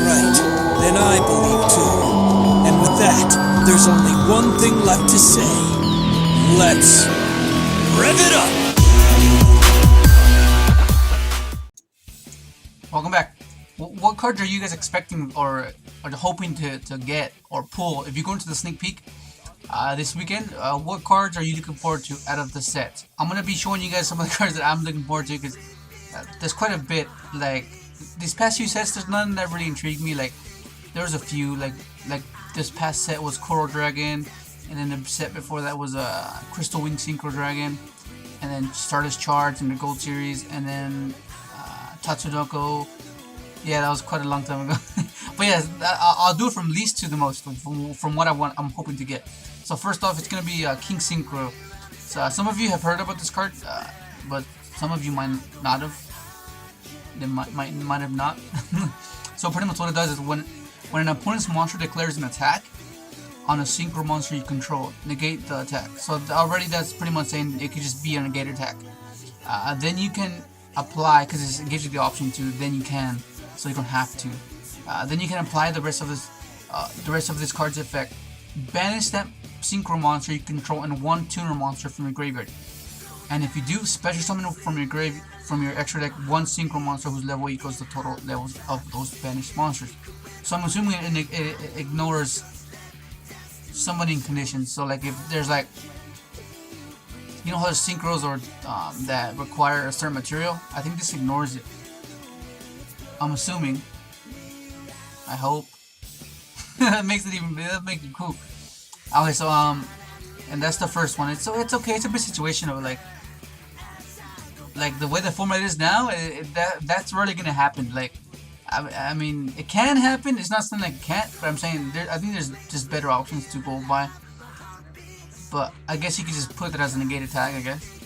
right, then I believe too. And with that, there's only one thing left to say. Let's rev it up! Welcome back. What cards are you guys expecting or hoping to get or pull if you go into the sneak peek this weekend? What cards are you looking forward to out of the set? I'm going to be showing you guys some of the cards that I'm looking forward to because there's quite a bit. Like these past few sets, there's none that really intrigued me. Like there was a few, like this past set was Coral Dragon, and then the set before that was Crystal Wing Synchro Dragon, and then Stardust Charge in the Gold Series, and then Tatsunoko. Yeah, that was quite a long time ago. But yeah, I'll do it from least to the most, from what I'm hoping to get. So first off, it's gonna be King Synchro. So some of you have heard about this card, but some of you might not have. They might have not. So pretty much what it does is when an opponent's monster declares an attack on a synchro monster you control, negate the attack. So already that's pretty much saying it could just be a negate attack. Then you can apply, because it gives you the option to. Then you can, so you don't have to. Then you can apply the rest of this card's effect. Banish that synchro monster you control and one tuner monster from your graveyard. And if you do, special summon from your extra deck one synchro monster whose level equals the total levels of those banished monsters. So I'm assuming it ignores summoning conditions. So like if there's like, you know how there's synchros or that require a certain material, I think this ignores it. I'm assuming. I hope. That makes it cool. Okay, so and that's the first one. It's okay. It's a bit situational. Like the way the format is now, that's really gonna happen. Like, I mean, it can happen. It's not something like it can't. But I'm saying I think there's just better options to go by. But I guess you could just put it as a negate attack. I guess.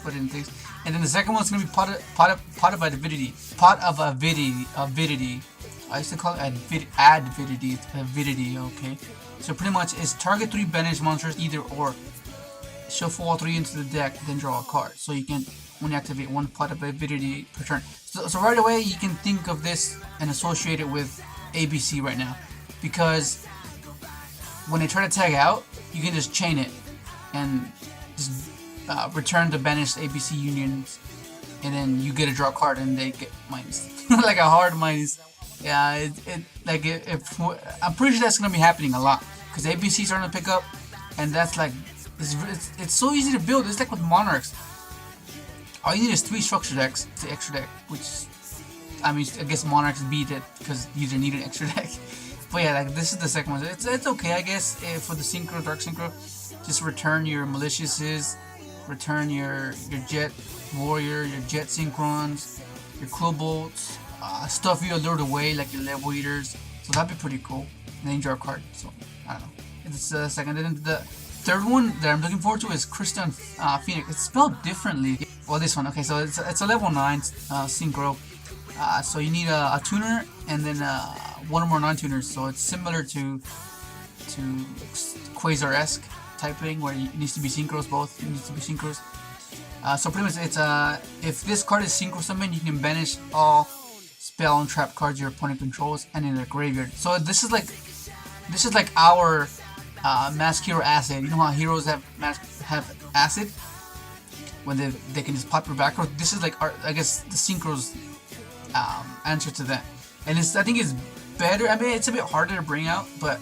Put it in things. And then the second one's gonna be pot of avidity. Pot of avidity. I used to call it avidity. Avidity. Okay. So pretty much it's target 3 banished monsters either or. Shuffle all 3 into the deck, then draw a card. So you can only activate one pot of avidity per turn. So right away you can think of this and associate it with ABC right now, because when they try to tag out, you can just chain it and just return the banished ABC unions, and then you get a draw card and they get minus. Like a hard minus. Yeah, I'm pretty sure that's gonna be happening a lot because ABC is starting to pick up, and that's like it's so easy to build. It's like with Monarchs. All you need is 3 structure decks to extra deck, which I mean I guess Monarchs beat it because you don't need an extra deck. But yeah, like this is the second one. It's okay, I guess. For the synchro, dark synchro, just return your maliciouses, return your jet warrior, your jet synchrons, your Quillbolts, stuff you allured away like your level eaters. So that'd be pretty cool. And then you draw a card. So I don't know. It's the second. And then the third one that I'm looking forward to is Crystalline Phoenix. It's spelled differently. Well, this one. Okay, so it's a level 9 synchro. So you need a tuner and then one or more non-tuners. So it's similar to Quasar-esque type thing where it needs to be synchros. Both it needs to be synchros. So pretty much it's if this card is synchro summoned, you can banish all spell and trap cards your opponent controls and in their graveyard. So this is like our Mask Hero Acid. You know how heroes have acid when they can just pop your back row. This is like I guess the synchros answer to that. And I think it's better. I mean, it's a bit harder to bring out, but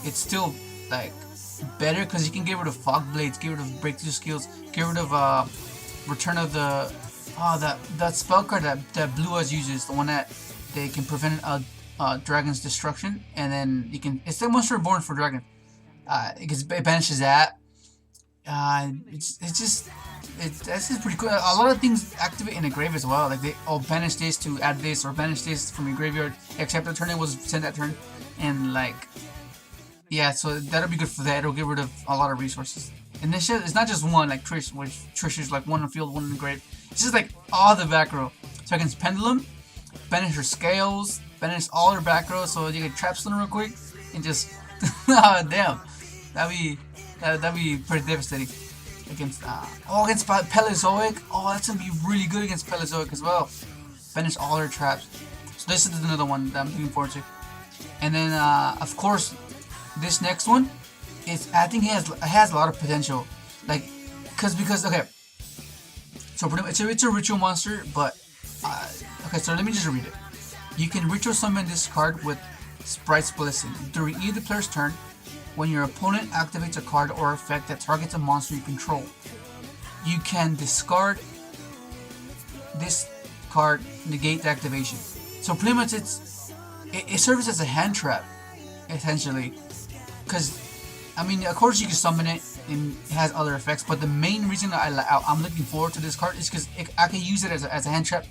it's still like better because you can get rid of Fog Blades, get rid of Breakthrough Skills, get rid of Return of the that spell card that Blue Eyes uses, the one that they can prevent a dragon's destruction, and then you can. It's the Monster Reborn for dragon. It banishes that. That's just pretty cool. A lot of things activate in the grave as well. Like they banish this to add this, or banish this from your graveyard. Except the turn it was sent that turn, and like, yeah. So that'll be good for that. It'll get rid of a lot of resources. And this shit, it's not just one like Trish, which Trish is like one in the field, one in the grave. It's just like all the back row. So against Pendulum, banish her Scales, banish all her back row, so you can trap stun real quick and just damn. That'd be pretty devastating. Against Paleozoic. Oh, that's gonna be really good against Paleozoic as well. Banish all her traps. So this is another one that I'm looking forward to. And then of course this next one is, I think it has a lot of potential, like because okay, so pretty much it's a ritual monster, but okay, so let me just read it. You can ritual summon this card with Sprite's Blessing. During either player's turn, when your opponent activates a card or effect that targets a monster you control, you can discard this card, negate the activation. So pretty much it serves as a hand trap, essentially. Because, I mean, of course you can summon it and it has other effects, but the main reason I'm looking forward to this card is because I can use it as a hand trap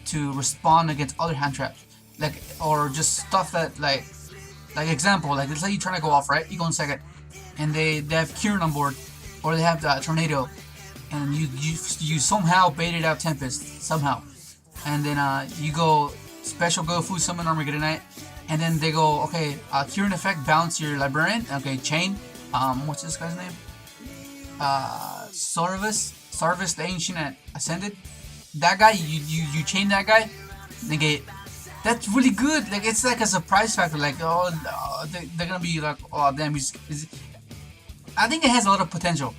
to respond against other hand traps. Like, or just stuff that, like example, like let's say you're trying to go off, right? You go in second, and they have Kieran on board, or they have the Tornado, and you somehow baited out Tempest, somehow. And then you go special go food summon Armageddonite, and then they go, okay, Kieran effect, bounce your Librarian, okay, chain, what's this guy's name? Sarvis the Ancient at Ascended. That guy, you chain that guy, negate. That's really good. Like, it's like a surprise factor. Like, oh, they're gonna be like, oh damn, I think it has a lot of potential.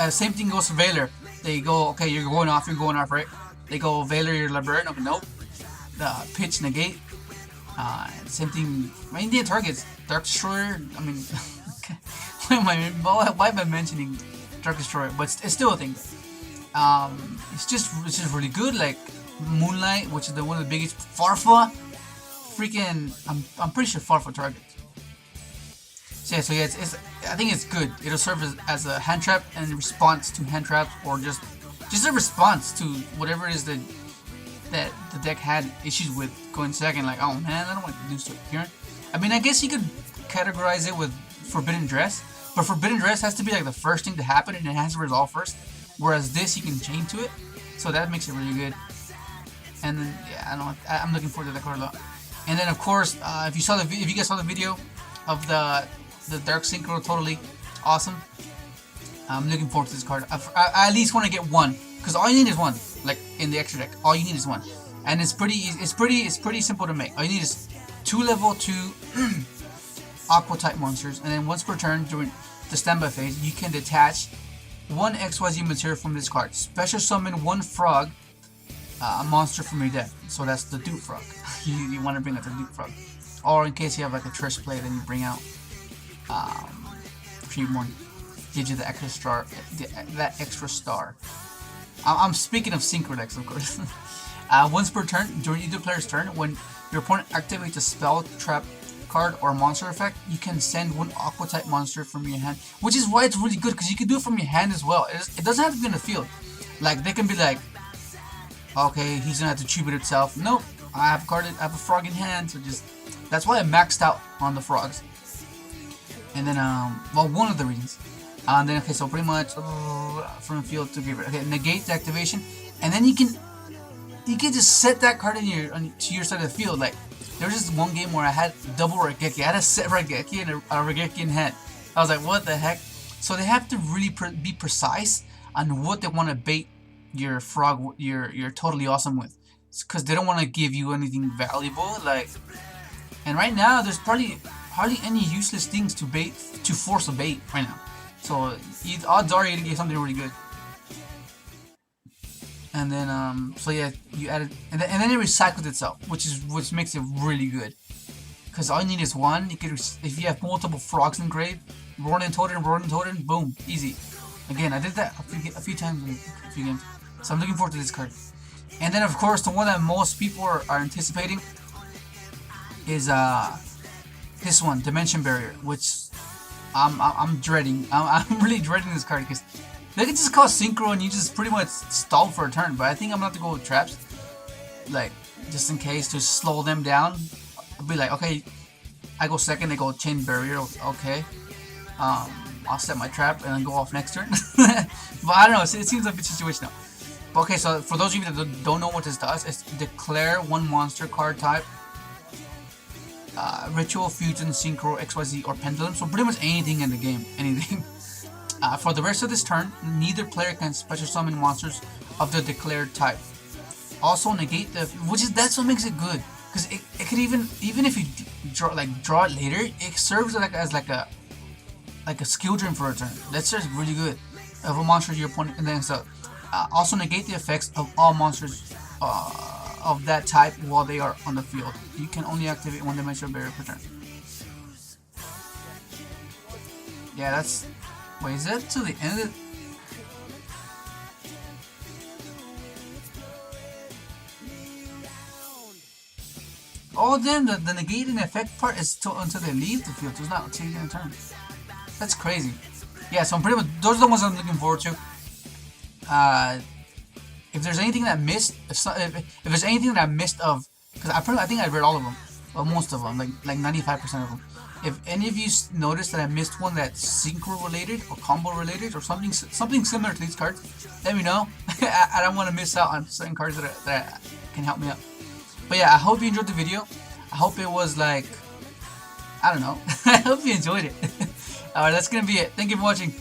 Same thing goes for Valor. They go, okay, you're going off, right? They go, Valor, your Librarian, okay, nope. Pitch, negate. Same thing, Indian targets. Dark Destroyer, I mean, why am I mentioning Dark Destroyer? But it's still a thing. It's just really good. Like Moonlight, which is one of the biggest. Farfa, freaking, I'm pretty sure Farfa targets. So yeah, it's I think it's good. It'll serve as a hand trap and response to hand traps, or just a response to whatever it is that the deck had issues with going second. Like, oh man, I don't want to do stuff here. I mean, I guess you could categorize it with Forbidden Dress, but Forbidden Dress has to be like the first thing to happen, and it has to resolve first. Whereas this, you can chain to it, so that makes it really good. And then yeah, I'm looking forward to that card a lot. And then of course, if you guys saw the video of the Dark Synchro, totally awesome. I'm looking forward to this card. I at least want to get one, because all you need is one. Like in the extra deck, all you need is one, and it's pretty simple to make. All you need is 2 level 2 Aqua type monsters, and then once per turn during the standby phase, you can detach 1 XYZ material from this card. Special summon 1 frog monster from your deck. So that's the Duke Frog. you want to bring out the Duke Frog, or in case you have like a Trish play, then you bring out Treeborn. Gives you the extra star, that extra star. I'm speaking of synchro decks, of course. Once per turn, during either player's turn, when your opponent activates a spell, trap card, or monster effect, you can send 1 Aqua type monster from your hand, which is why it's really good, because you can do it from your hand as well. It doesn't have to be in the field. Like, they can be like, okay, he's gonna have to tribute itself. Nope, I have a frog in hand, so just that's why I maxed out on the frogs. And then, well, one of the reasons. And then, okay, so pretty much from the field to graveyard. Okay, negate the activation, and then you can just set that card to your side of the field. Like, there was just one game where I had double Raigeki. I had a set Raigeki and a Raigeki in hand. I was like, what the heck? So they have to really be precise on what they want to bait your frog, you're totally awesome with, because they don't want to give you anything valuable. Like, and right now there's probably hardly any useless things to force a bait right now. So odds are you're gonna get something really good. And then so yeah, you added, and then it recycled itself, which makes it really good. Because all you need is one. You can, if you have multiple frogs in grave, Ronin Totem, boom, easy. Again, I did that a few times in a few games. So I'm looking forward to this card. And then of course the one that most people are anticipating is this one, Dimension Barrier, which I'm dreading. I'm really dreading this card, because they can just call synchro and you just pretty much stall for a turn. But I think I'm gonna have to go with traps, like just in case, to slow them down. I'll be like, okay, I go second, they go chain barrier. Okay, I'll set my trap and then go off next turn. But I don't know. It seems a bit situational. But okay, so for those of you that don't know what this does, it's declare 1 monster card type. Ritual, Fusion, Synchro, XYZ, or Pendulum. So pretty much anything in the game. Anything. For the rest of this turn, neither player can special summon monsters of the declared type. also negate the, that's what makes it good, because it could even if you draw it later, it serves as a skill drain for a turn. That's just really good of a monster your opponent, and then so also negate the effects of all monsters of that type while they are on the field. You can only activate one dimensional barrier per turn. Yeah, that's. Wait, is that to the end of it? Oh, then the negating effect part is until they leave the field, so it's not taking a turn. That's crazy. Yeah, so I'm pretty much, those are the ones I'm looking forward to. If there's anything that I missed, if there's anything that I missed of, because I think I read all of them, well, most of them, like 95% of them. If any of you noticed that I missed one that's synchro related or combo related or something similar to these cards, let me know. I don't want to miss out on certain cards that can help me out. But yeah, I hope you enjoyed the video. I hope it was like, I don't know. I hope you enjoyed it. Alright, that's gonna be it. Thank you for watching.